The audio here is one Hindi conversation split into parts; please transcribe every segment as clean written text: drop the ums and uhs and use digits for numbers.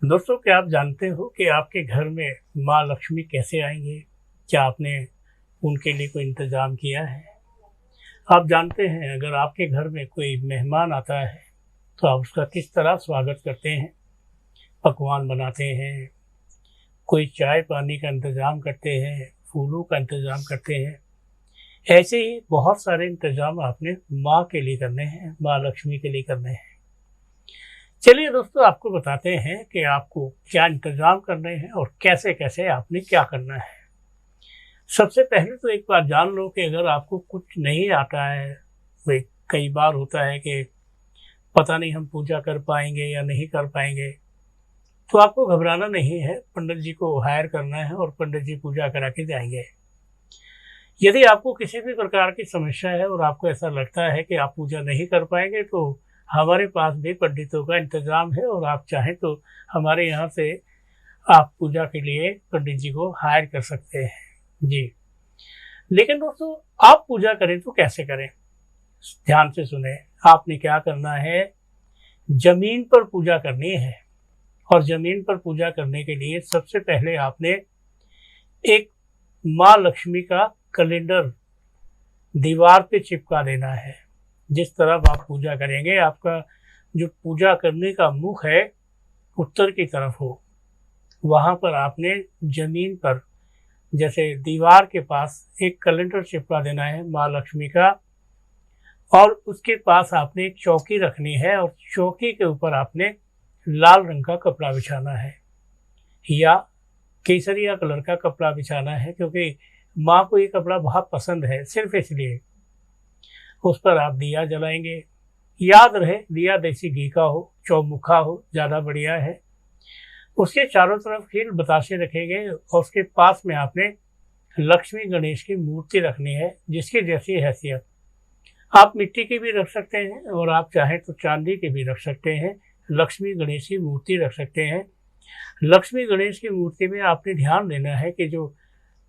दोस्तों, क्या आप जानते हो कि आपके घर में माँ लक्ष्मी कैसे आएंगे? क्या आपने उनके लिए कोई इंतज़ाम किया है? आप जानते हैं, अगर आपके घर में कोई मेहमान आता है तो आप उसका किस तरह स्वागत करते हैं? पकवान बनाते हैं, कोई चाय पानी का इंतज़ाम करते हैं, फूलों का इंतज़ाम करते हैं। ऐसे ही बहुत सारे इंतज़ाम आपने माँ के लिए करने हैं, माँ लक्ष्मी के लिए करने हैं। चलिए दोस्तों, आपको बताते हैं कि आपको क्या इंतज़ाम करने हैं और कैसे-कैसे आपने क्या करना है। सबसे पहले तो एक बात जान लो कि अगर आपको कुछ नहीं आता है, भई कई बार होता है कि पता नहीं हम पूजा कर पाएँगे या नहीं कर पाएँगे, तो आपको घबराना नहीं है, पंडित जी को हायर करना है और पंडित जी पूजा करा के जाएँगे। यदि आपको किसी भी प्रकार की समस्या है और आपको ऐसा लगता है कि आप पूजा नहीं कर पाएँगे, तो हमारे पास भी पंडितों का इंतज़ाम है और आप चाहें तो हमारे यहाँ से आप पूजा के लिए पंडित जी को हायर कर सकते हैं। जी। लेकिन दोस्तों, आप पूजा करें तो कैसे करें? ध्यान से सुनें। आपने क्या करना है, ज़मीन पर पूजा करनी है और ज़मीन पर पूजा करने के लिए सबसे पहले आपने एक माँ लक्ष्मी का कैलेंडर दीवार पे चिपका देना है। जिस तरफ आप पूजा करेंगे, आपका जो पूजा करने का मुख है उत्तर की तरफ हो, वहाँ पर आपने ज़मीन पर, जैसे दीवार के पास, एक कैलेंडर चिपका देना है माँ लक्ष्मी का, और उसके पास आपने एक चौकी रखनी है और चौकी के ऊपर आपने लाल रंग का कपड़ा बिछाना है या केसरिया कलर का कपड़ा बिछाना है, क्योंकि माँ को ये कपड़ा बहुत पसंद है, सिर्फ इसलिए। उस पर आप दिया जलाएंगे। याद रहे, दिया देसी घी का हो, चौमुखा हो, ज़्यादा बढ़िया है। उसके चारों तरफ खील बताशे रखेंगे और उसके पास में आपने लक्ष्मी गणेश की मूर्ति रखनी है, जिसकी जैसी हैसियत। आप मिट्टी की भी रख सकते हैं और आप चाहें तो चांदी की भी रख सकते हैं। लक्ष्मी गणेश की मूर्ति रख सकते हैं। लक्ष्मी गणेश की मूर्ति में आपने ध्यान देना है कि जो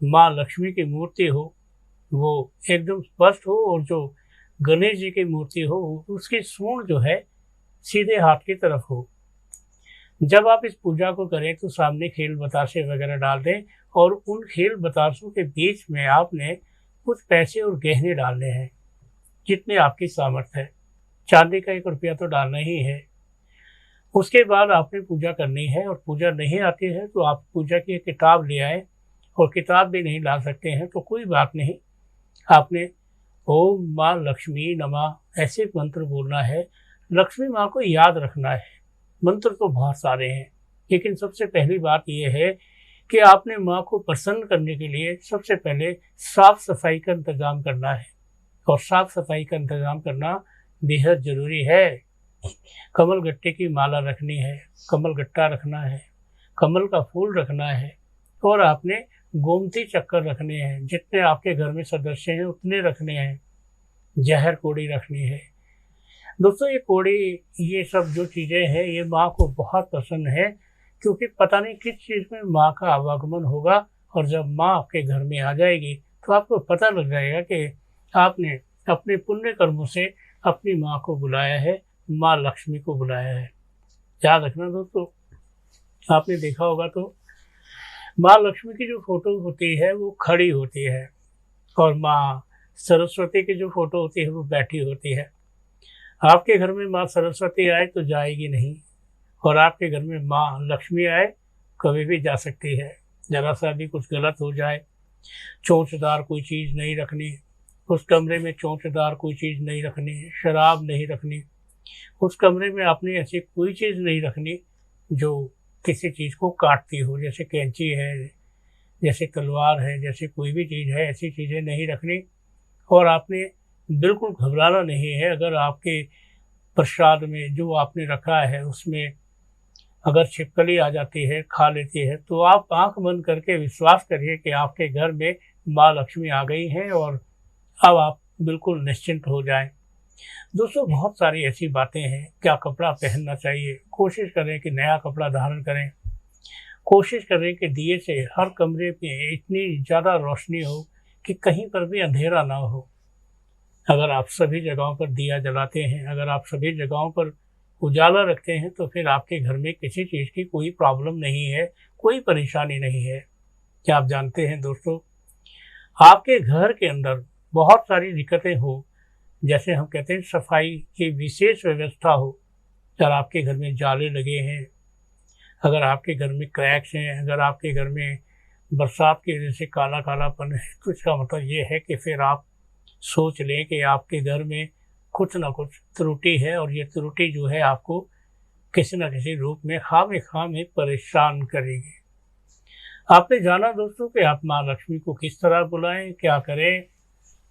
माँ लक्ष्मी की मूर्ति हो वो एकदम स्पष्ट हो, और जो गणेश जी की मूर्ति हो उसकी सूंड जो है सीधे हाथ की तरफ हो। जब आप इस पूजा को करें तो सामने खेल बताशे वगैरह डाल दें और उन खेल बताशों के बीच में आपने कुछ पैसे और गहने डालने हैं, जितने आपकी सामर्थ्य है। चांदी का 1 रुपया तो डालना ही है। उसके बाद आपने पूजा करनी है, और पूजा नहीं आती है तो आप पूजा की एक किताब ले आए, और किताब भी नहीं ला सकते हैं तो कोई बात नहीं, आपने ओम माँ लक्ष्मी नमः ऐसे मंत्र बोलना है। लक्ष्मी माँ को याद रखना है। मंत्र तो बहुत सारे हैं, लेकिन सबसे पहली बात यह है कि आपने माँ को प्रसन्न करने के लिए सबसे पहले साफ सफाई का इंतज़ाम करना है, और साफ सफाई का इंतज़ाम करना बेहद ज़रूरी है। कमल गट्टे की माला रखनी है, कमल गट्टा रखना है, कमल का फूल रखना है, और आपने गोमती चक्कर रखने हैं। जितने आपके घर में सदस्य हैं उतने रखने हैं। जहर कोड़ी रखनी है। दोस्तों, ये कोड़ी, ये सब जो चीज़ें हैं, ये माँ को बहुत पसंद है, क्योंकि पता नहीं किस चीज़ में माँ का आवागमन होगा, और जब माँ आपके घर में आ जाएगी तो आपको पता लग जाएगा कि आपने अपने पुण्य कर्मों से अपनी माँ को बुलाया है, माँ लक्ष्मी को बुलाया है। याद रखना दोस्तों, आपने देखा होगा तो माँ लक्ष्मी की जो फोटो होती है वो खड़ी होती है, और माँ सरस्वती की जो फोटो होती है वो बैठी होती है। आपके घर में माँ सरस्वती आए तो जाएगी नहीं, और आपके घर में माँ लक्ष्मी आए कभी भी जा सकती है। ज़रा सा भी कुछ गलत हो जाए, चोंचदार कोई चीज़ नहीं रखनी, उस कमरे में चोंचदार कोई चीज़ नहीं रखनी, शराब नहीं रखनी, उस कमरे में आपने ऐसी कोई चीज़ नहीं रखनी जो किसी चीज़ को काटती हो, जैसे कैंची है, जैसे तलवार है, जैसे कोई भी चीज़ है, ऐसी चीज़ें नहीं रखनी। और आपने बिल्कुल घबराना नहीं है, अगर आपके प्रसाद में जो आपने रखा है उसमें अगर छिपकली आ जाती है, खा लेती है, तो आप आंख बंद करके विश्वास करिए कि आपके घर में माँ लक्ष्मी आ गई हैं, और अब आप बिल्कुल निश्चिंत हो जाएं। दोस्तों, बहुत सारी ऐसी बातें हैं। क्या कपड़ा पहनना चाहिए? कोशिश करें कि नया कपड़ा धारण करें। कोशिश करें कि दिए से हर कमरे में इतनी ज़्यादा रोशनी हो कि कहीं पर भी अंधेरा ना हो। अगर आप सभी जगहों पर दिया जलाते हैं, अगर आप सभी जगहों पर उजाला रखते हैं तो फिर आपके घर में किसी चीज़ की कोई प्रॉब्लम नहीं है, कोई परेशानी नहीं है। क्या आप जानते हैं दोस्तों, आपके घर के अंदर बहुत सारी दिक्कतें हो, जैसे हम कहते हैं सफाई की विशेष व्यवस्था हो, अगर आपके घर में जाले लगे हैं, अगर आपके घर में क्रैक्स हैं, अगर आपके घर में बरसात की वजह से काला कालापन है, तो इसका मतलब ये है कि फिर आप सोच लें कि आपके घर में कुछ ना कुछ त्रुटि है, और ये त्रुटि जो है आपको किसी न किसी रूप में खाम परेशान करेगी। आपने जाना दोस्तों कि आप माँ लक्ष्मी को किस तरह बुलाएं, क्या करें।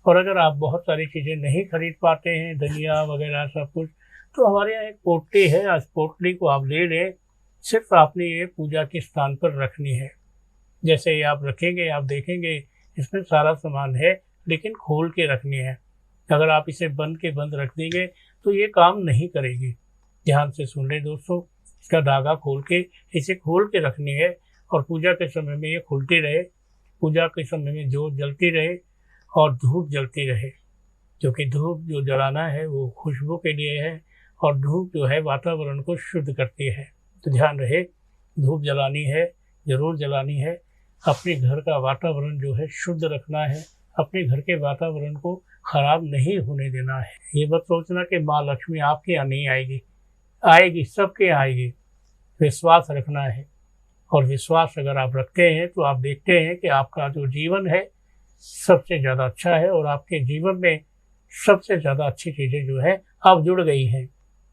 और अगर आप बहुत सारी चीज़ें नहीं खरीद पाते हैं, धनिया वगैरह सब कुछ, तो हमारे यहाँ एक पोटली है, आज पोटली को आप ले लें। सिर्फ आपने ये पूजा के स्थान पर रखनी है। जैसे ही आप रखेंगे आप देखेंगे इसमें सारा सामान है, लेकिन खोल के रखनी है। अगर आप इसे बंद के बंद रख देंगे तो ये काम नहीं करेगी। ध्यान से सुन लें दोस्तों, इसका धागा खोल के इसे खोल के रखनी है, और पूजा के समय में ये खुलती रहे, पूजा के समय में जोत जलती रहे और धूप जलती रहे, क्योंकि धूप जो जलाना है वो खुशबू के लिए है, और धूप जो है वातावरण को शुद्ध करती है। तो ध्यान रहे, धूप जलानी है, ज़रूर जलानी है। अपने घर का वातावरण जो है शुद्ध रखना है, अपने घर के वातावरण को ख़राब नहीं होने देना है। ये मत सोचना कि माँ लक्ष्मी आपके यहाँ नहीं आएगी, आएगी, सबके यहाँ आएगी। विश्वास रखना है, और विश्वास अगर आप रखते हैं तो आप देखते हैं कि आपका जो जीवन है सबसे ज़्यादा अच्छा है, और आपके जीवन में सबसे ज़्यादा अच्छी चीज़ें जो है अब जुड़ गई हैं।